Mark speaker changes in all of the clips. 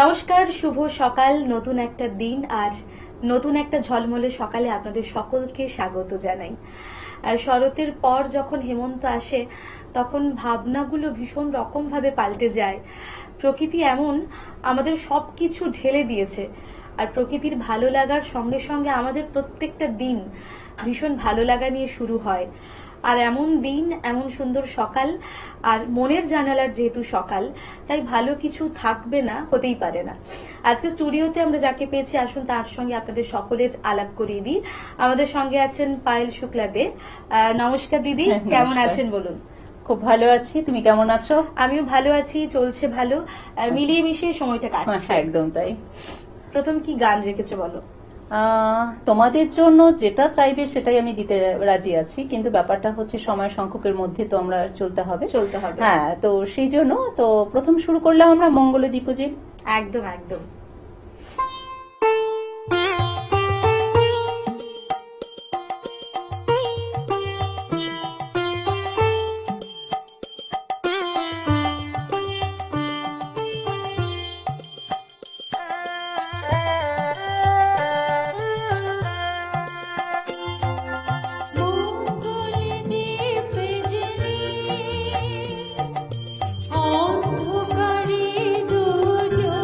Speaker 1: নমস্কার, শুভ সকাল, নতুন একটা দিন আর নতুন একটা ঝলমলে সকালে আপনাদের সকলকে স্বাগত জানাই। আর শরতের পর যখন হেমন্ত আসে তখন ভাবনাগুলো ভীষণ রকম ভাবে পাল্টে যায়। প্রকৃতি এমন আমাদের সবকিছু ঢেলে দিয়েছে, আর প্রকৃতির ভালো লাগার সঙ্গে সঙ্গে আমাদের প্রত্যেকটা দিন ভীষণ ভালো লাগা নিয়ে শুরু হয়। আর এমন দিন, এমন সুন্দর সকাল, আর মনের জানালার যেহেতু সকাল, তাই ভালো কিছু থাকবে না, হতেই পারে না। আজকে স্টুডিওতে আমরা যাকে পেয়েছি, আসুন তার সঙ্গে আপনাদের সকলের আলাপ করিয়ে দিই। আমাদের সঙ্গে আছেন পায়েল শুক্লা দে। নমস্কার দিদি, কেমন আছেন বলুন?
Speaker 2: খুব ভালো আছি, তুমি কেমন আছো?
Speaker 1: আমিও ভালো আছি, চলছে ভালো, মিলিয়ে মিশিয়ে সময়টা কাটছে।
Speaker 2: একদম তাই।
Speaker 1: প্রথম কি গান রেখেছো বলো?
Speaker 2: তোমাদের জন্য যেটা চাইবে সেটাই আমি দিতে রাজি আছি, কিন্তু ব্যাপারটা হচ্ছে সময় সংখ্যকের মধ্যে তো আমরা চলতে হবে। হ্যাঁ, তো সেই জন্য তো প্রথম শুরু করলাম আমরা মঙ্গলে দীপজি।
Speaker 1: একদম একদম।
Speaker 3: অন্ধকারে দুজো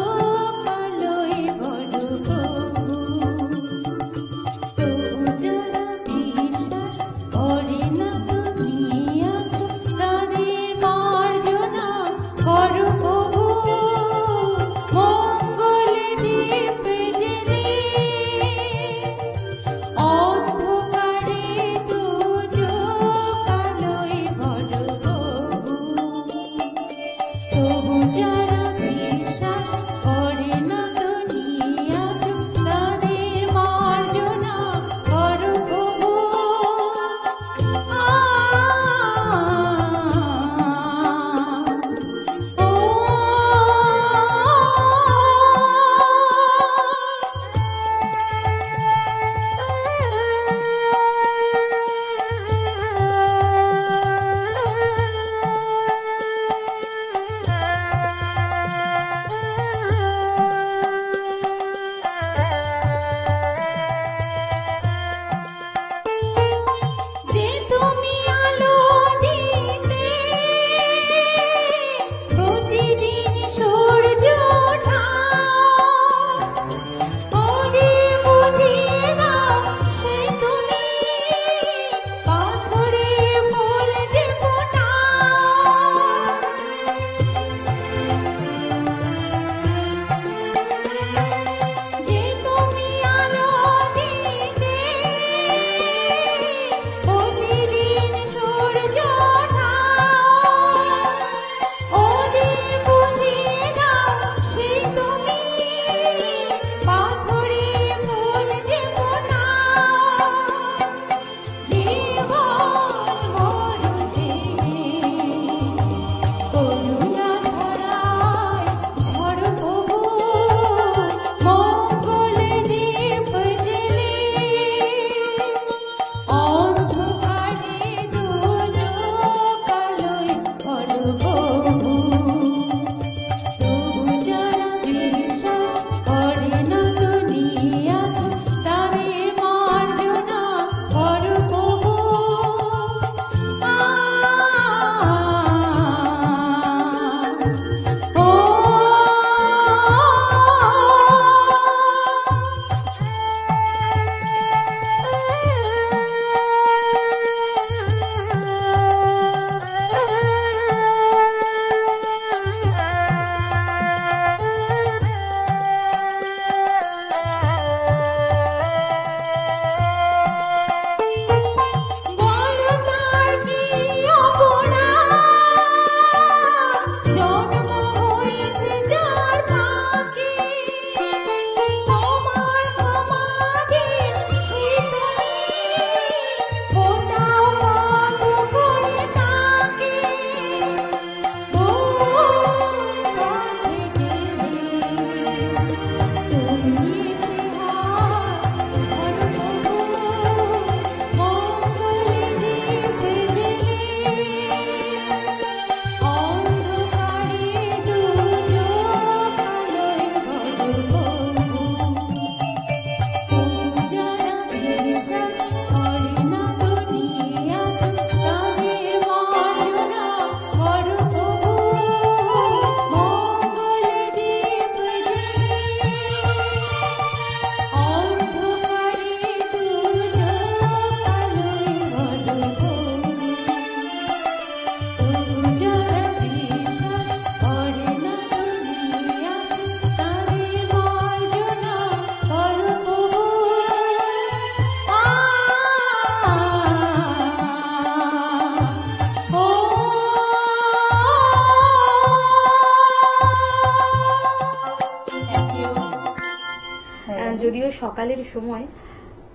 Speaker 1: সকালের সময়,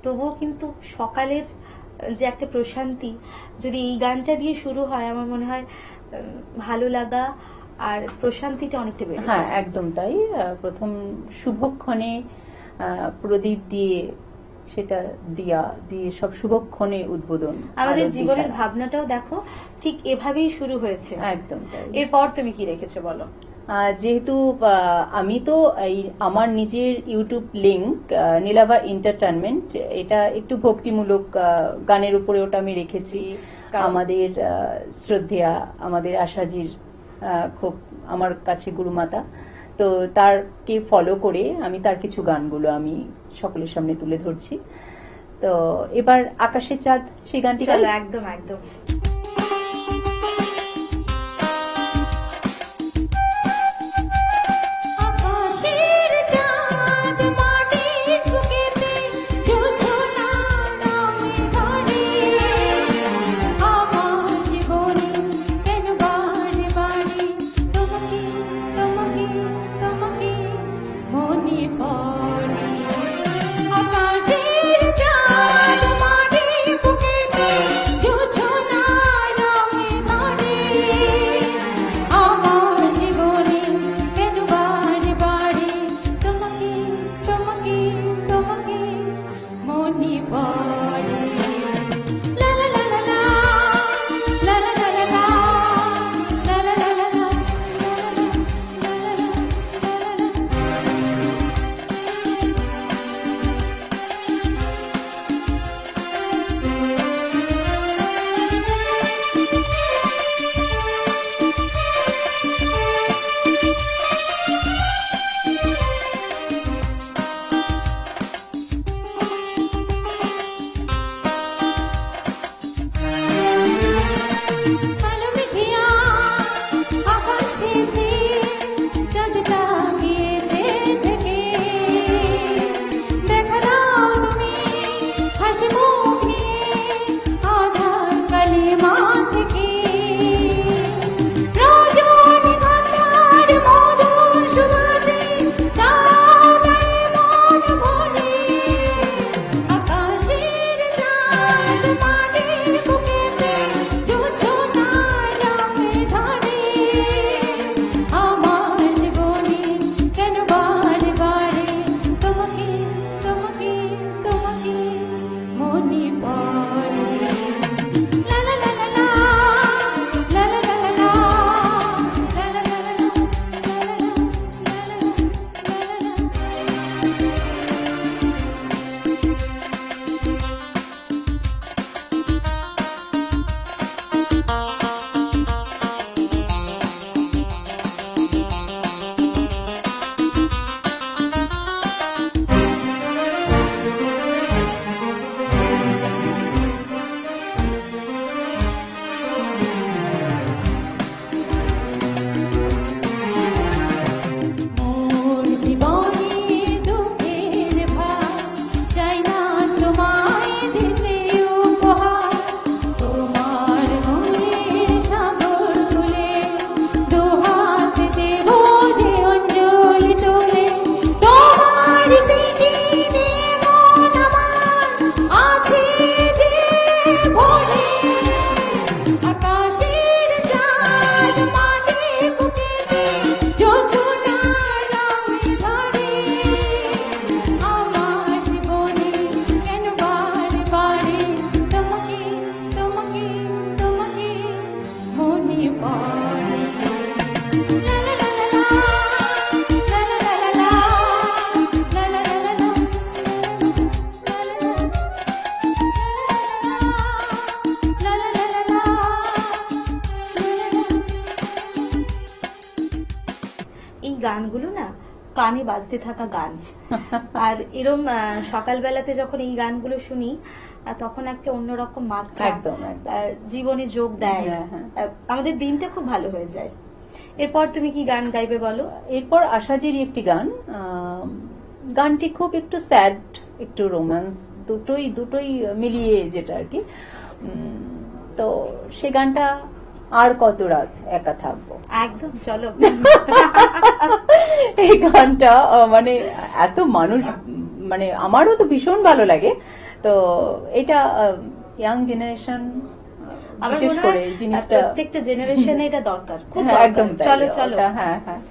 Speaker 1: তবুও কিন্তু সকালের যে একটা প্রশান্তি যদি এই গানটা দিয়ে শুরু হয়, আমার মনে হয় ভালো লাগা আর প্রশান্তিটা অনেকটা বেড়ে যায়।
Speaker 2: হ্যাঁ, একদম তাই। প্রথম শুভক্ষণে প্রদীপ দিয়ে, সেটা দিয়ে সব শুভক্ষণে উদ্বোধন।
Speaker 1: আমাদের জীবনের ভাবনাটাও দেখো ঠিক এভাবেই শুরু হয়েছে।
Speaker 2: একদম তাই।
Speaker 1: এরপর তুমি কি রেখেছো বলো?
Speaker 2: যেহেতু আমি তো আমার নিজের ইউটিউব লিংক নীলাভা এন্টারটেইনমেন্ট, এটা একটু ভক্তিমূলক গানের উপরে ওটা আমি রেখেছি। আমাদের শ্রদ্ধেয়া, আমাদের আশাজির খুব আমার কাছে গুরুমাতা, তো তারকে ফলো করে আমি তার কিছু গানগুলো আমি সকলের সামনে তুলে ধরছি। তো এবার আকাশের চাঁদ, সেই গানটি
Speaker 1: একদম একদম গানগুলো না কানে বাজতে থাকা গান। আর এরম সকালবেলাতে যখন এই গানগুলো শুনি তখন একটা অন্যরকম মাত্রা জীবনে যোগ দেয়, আমাদের দিনটা খুব ভালো হয়ে যায়। এরপর তুমি কি গান গাইবে বলো?
Speaker 2: এরপর আশাজিরই একটি গান, গানটি খুব একটু স্যাড, একটু রোম্যান্স, দুটোই মিলিয়ে যেটা আর কি। তো সে গানটা আর কত রাত একা থাকবো।
Speaker 1: একদম, চলো।
Speaker 2: এই গানটা মানে এত মানুষ মানে আমারও তো ভীষণ ভালো লাগে। তো এটা ইয়াং জেনারেশন বিশেষ করে এই জিনিসটা
Speaker 1: প্রত্যেকটা জেনারেশনে এটা দরকার, খুব
Speaker 2: একদম।
Speaker 1: চলো চলো,
Speaker 2: হ্যাঁ হ্যাঁ।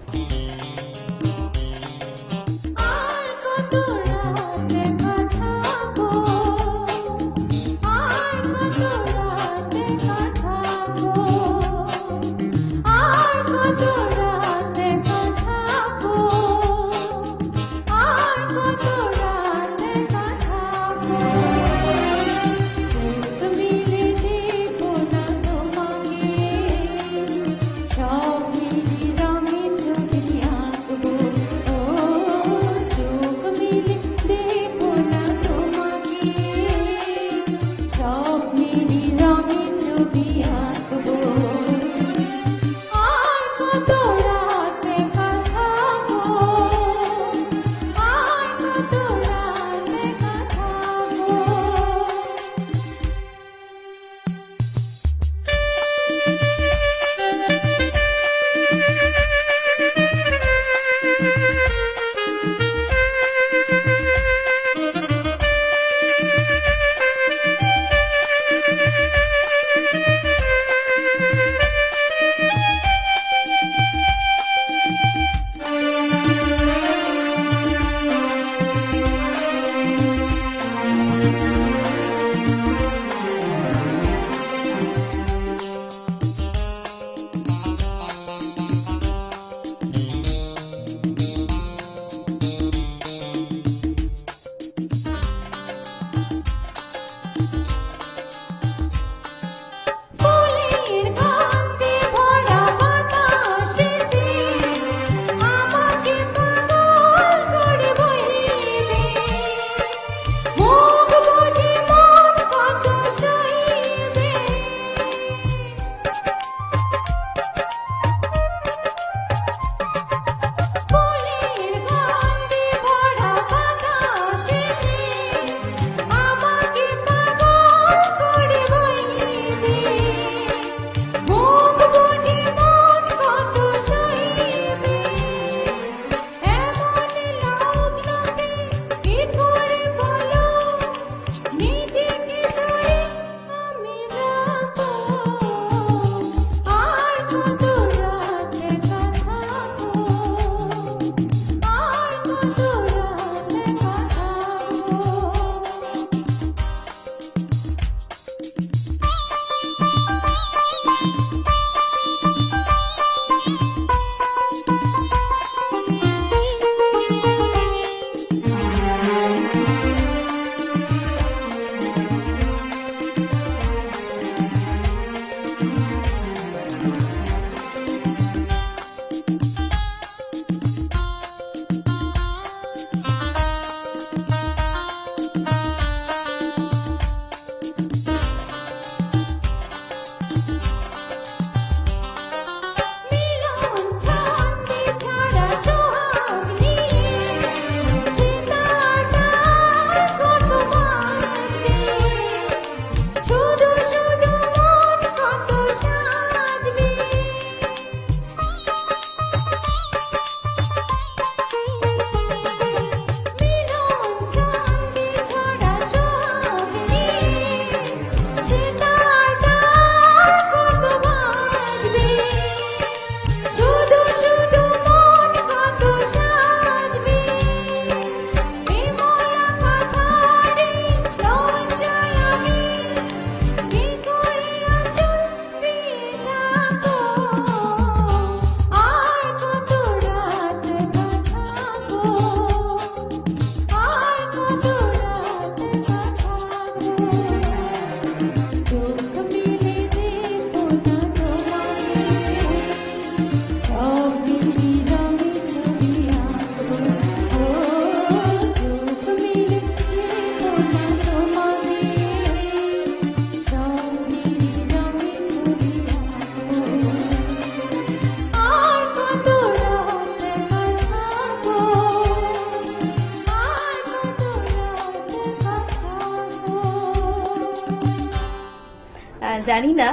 Speaker 1: জানি না,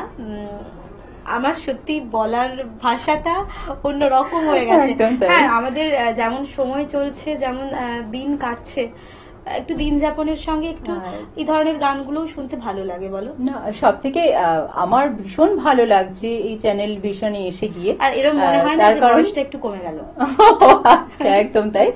Speaker 1: আমার সত্যি বলার ভাষাটা অন্যরকম হয়ে গেছে। হ্যাঁ, আমাদের যেমন সময় চলছে, যেমন দিন কাটছে, একটু দিন যাপনের সঙ্গে একটু এই ধরনের গানগুলো শুনতে ভালো লাগে বলো?
Speaker 2: না, সব থেকে আমার ভীষণ ভালো লাগছে এই চ্যানেল ভিশনে এসে গিয়ে।
Speaker 1: আর এরকম মনে হয় না যে বয়সটা একটু কমে গেল?
Speaker 2: আচ্ছা, একদম তাই।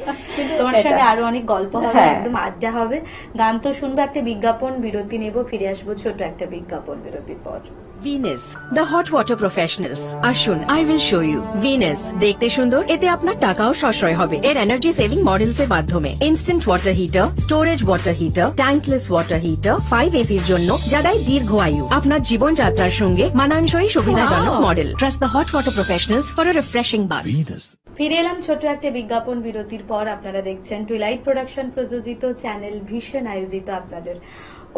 Speaker 1: তোমার সঙ্গে আরো অনেক গল্প হবে, একদম আড্ডা হবে, গান তো শুনবো, একটা বিজ্ঞাপন বিরতি নেব, ফিরে আসবো ছোট একটা বিজ্ঞাপন বিরতির পর।
Speaker 3: Venus, the hot water professionals. আসুন, I will show you. Venus, দেখতে সুন্দর, এতে আপনার টাকাও সাশ্রয় হবে। এর এনার্জি সেভিং মডেলস এর মাধ্যমে instant water heater, storage water heater, tankless water heater, 5 এসির জন্য যা দেয় দীর্ঘ আয়ু। আপনার জীবনযাত্রার সঙ্গে মানানসই সুবিধাজনক model. Trust the hot water professionals for a refreshing bath.
Speaker 1: ফিরে এলাম ছোট একটা বিজ্ঞাপন বিরতির পর। আপনারা দেখছেন টুইলাইট প্রোডাকশন প্রযোজিত চ্যানেল ভিশন আয়োজিত আপনাদের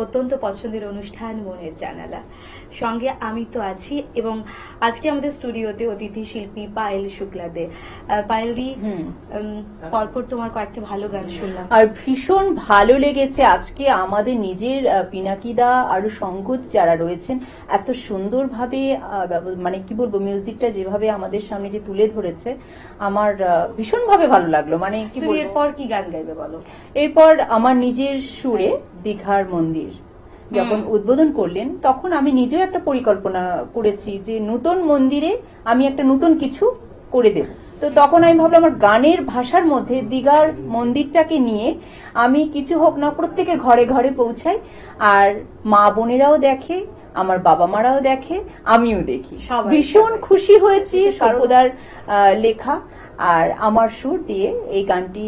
Speaker 1: অত্যন্ত পছন্দের অনুষ্ঠান মনের জানালা। সঙ্গে আমি তো আছি, এবং আজকে আমাদের স্টুডিওতে অতিথি শিল্পী পায়েল শুক্লা দে। পায়েল দি, পরপর তোমার কয়েকটা ভালো গান শুনলাম
Speaker 2: আর ভীষণ ভালো লেগেছে। আজকে আমাদের নিজের পিনাকিদা আর সংগত যারা রয়েছেন এত সুন্দরভাবে, মানে কি বলবো, মিউজিকটা যেভাবে আমাদের সামনে যে তুলে ধরেছে, আমার ভীষণ ভাবে ভালো লাগলো। মানে কি বলবো,
Speaker 1: এরপর কি গান গাইবে বলো?
Speaker 2: এরপর আমার নিজের সুরে দীঘার মন্দির যখন উদ্বোধন করলেন, তখন আমি নিজেও একটা পরিকল্পনা করেছি যে নতুন মন্দিরে আমি একটা নতুন কিছু করে দেব। তো তখন আমি ভাবলাম আমার গানের ভাষার মধ্যে দীঘার মন্দিরটাকে নিয়ে আমি কিছু হোক না প্রত্যেকের ঘরে ঘরে পৌঁছাই, আর মা বোনেরাও দেখে, আমার বাবা মারাও দেখে, আমিও দেখি। ভীষণ খুশি হয়েছি সর্বদার লেখা আর আমার সুর দিয়ে এই গানটি,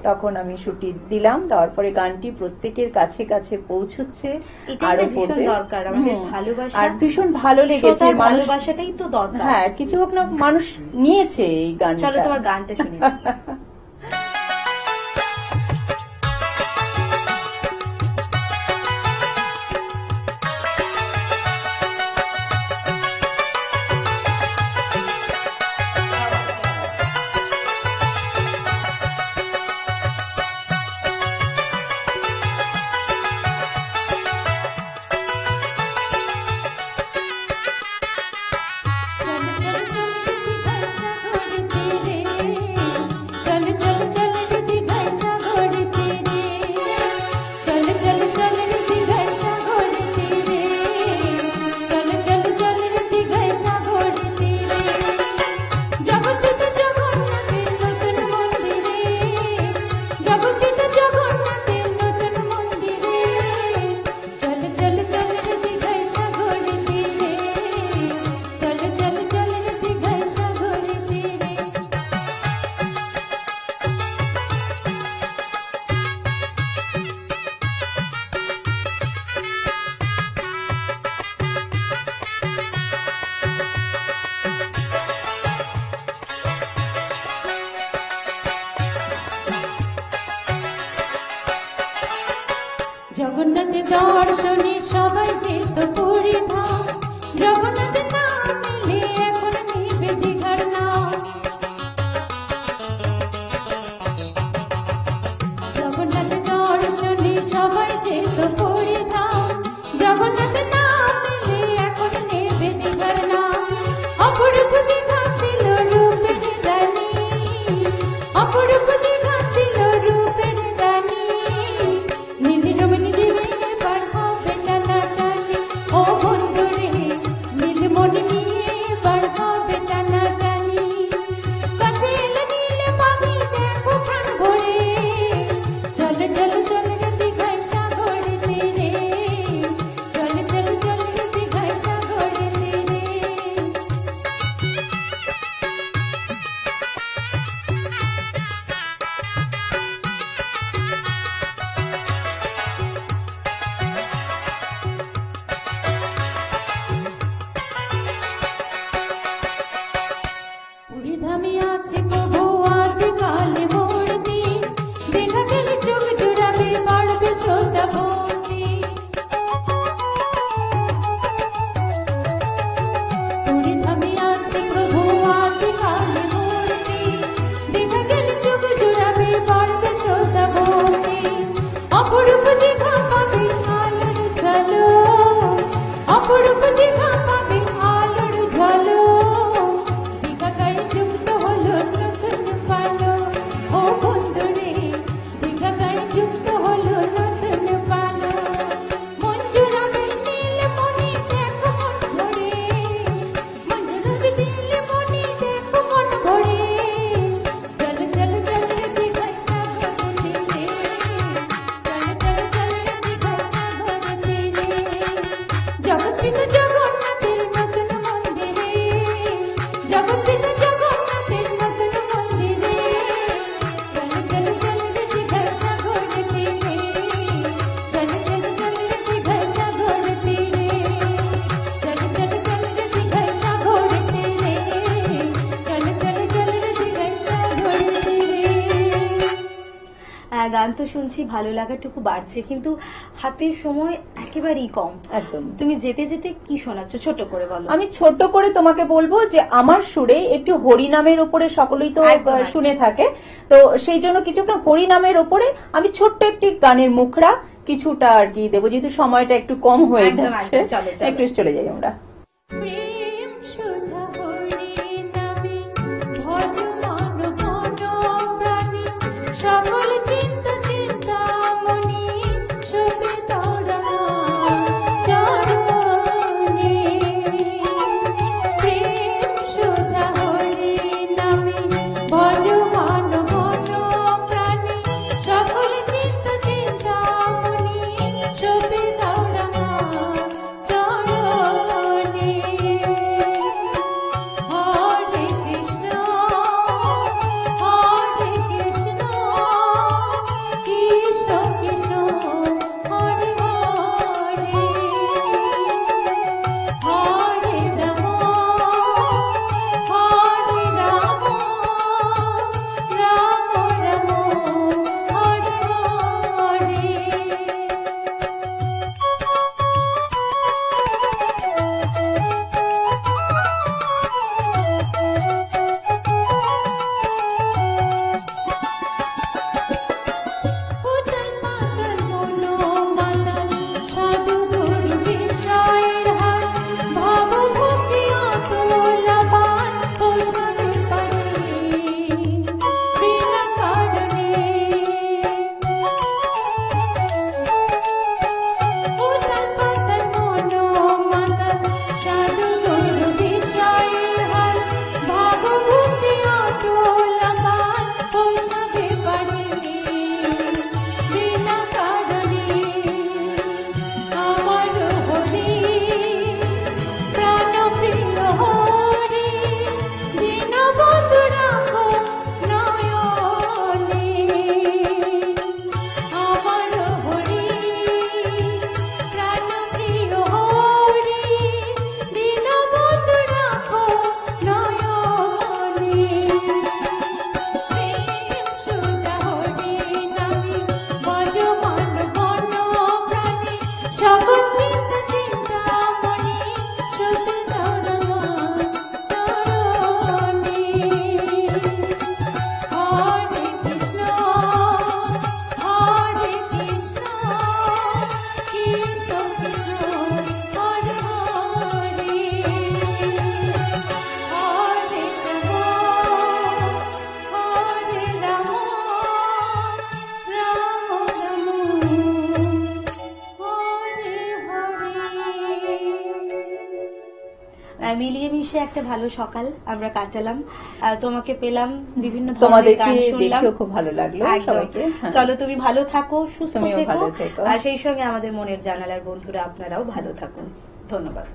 Speaker 2: তখন আমি সুরটি দিলাম, তারপরে গানটি প্রত্যেকের কাছে কাছে পৌঁছচ্ছে। আরো
Speaker 1: ভীষণ দরকার আমাদের ভালোবাসা,
Speaker 2: আর ভীষণ ভালো লেগেছে,
Speaker 1: ভালোবাসাটাই তো দরকার।
Speaker 2: হ্যাঁ, কিছু হোক না, মানুষ নিয়েছে এই গানটা।
Speaker 1: চলো তোমার গানটা শুনি।
Speaker 4: জগন্নাথ দর্শনে সবাই যেত পুরী ধাম, জগন্নাথ নাম নিলে এখন নিবে দীঘার নাম। জগন্নাথ দর্শনে সবাই যেত পুরী ধাম, জগন্নাথ নাম নিলে এখন নেবে দীঘার নাম। অপরূপ দীঘা ছিল রূপের রানী, অপরূপ দীঘা ছিল রূপের রানী। নীলরমণী দেবে এবার হবে টানাটানি, ও বন্ধুরে নীলমণি নিয়ে এবার হবে টানাটানি। কাছে এলে নীল পাখি দেখো প্রাণ ভরে, চল চল চল রে দীঘায় সাগরে তীরে, চল চল চল রে দীঘায় সাগরে তীরে। পুরী ধামে আছে প্রভু আদিকালে মূর্তি, দেখা গেলে চোখ জোড়াবে বাড়বে শ্রদ্ধা ভক্তি। পুরী ধামে আছে প্রভু আদিকালে মূর্তি, দেখা গেলে চোখ জোড়াবে বাড়বে শ্রদ্ধা ভক্তি। অপরূপ দীঘা পাবে আলোর ঝালো, অপরূপ দীঘা পাবে আলোর ঝালো। দীঘায় যুক্ত হলো নতুন পালো, ও বন্ধুরে দীঘায় যুক্ত
Speaker 1: তো শুনছি ভালো লাগাটুকু বাড়ছে, কিন্তু হাতের সময় একেবারেই কম।
Speaker 2: একদম।
Speaker 1: তুমি যেতে যেতে কি শোনাচ্ছ, ছোট করে বলো।
Speaker 2: আমি ছোট্ট করে তোমাকে বলবো যে আমার সুরে একটু হরিনামের উপরে সকলেই তো শুনে থাকে, তো সেই জন্য কিছুটা হরিনামের উপরে আমি ছোট্ট একটি গানের মুখরা কিছুটা আর কি দেবো, যেহেতু সময়টা একটু কম হয়ে যাচ্ছে। একটু চলে যাই আমরা।
Speaker 4: প্রেম সুধা হরিনামে ভজ মন প্রাণী, সকল চিন্তা চিন্তামণি শোভে তোরা চরণে। প্রেম সুধা হরিনামে ভজ মন প্রাণী, সকল চিন্তা চিন্তামণি শোভে তোরা চরণে। হরে কৃষ্ণ কৃষ্ণ কৃষ্ণ হরে হরে, হরে রাম রাম রাম হরে হরে। উতল মাতল মনো মাতল সাধু গুরু বিষয়ের হার, ভাব ভক্তি অতুলবান পৌঁছাতে পারে বিনা কারণে। উতল মাতল মনো মাতল সাধু গুরু বিষয়ের হার, ভাব ভক্তি অতুলবান পৌঁছাতে পারে বিনা কারণে। আমার হরি প্রাণ প্রিয় হরি, দীনবন্ধু রাখো নয়নে। আমার হরি প্রাণ প্রিয় হরি, দীনবন্ধু রাখো নয়নে। প্রেম সুধা হরিনামে ভজ মন প্রাণী, সকল চিন্তা চিন্তামণি শোভে তোরা চরণে। হরে কৃষ্ণ কৃষ্ণ কৃষ্ণ হরে হরে, হরে রাম রাম হরে হরে।
Speaker 1: মিলিয়ে মিশে একটা ভালো সকাল আমরা কাটালাম, তোমাকে পেলাম, বিভিন্ন ধরনের
Speaker 2: তোমাদেরকে
Speaker 1: গান শুনলাম,
Speaker 2: দেখেও খুব ভালো লাগলো
Speaker 1: একদম।
Speaker 2: সবাইকে। হ্যাঁ।
Speaker 1: চলো তুমি ভালো থাকো, সুস্থ
Speaker 2: তুমিও
Speaker 1: থেকো,
Speaker 2: ভালো থেকো।
Speaker 1: আর সেই সঙ্গে আমাদের মনের জানালার বন্ধুরা আপনারাও ভালো থাকুন। ধন্যবাদ।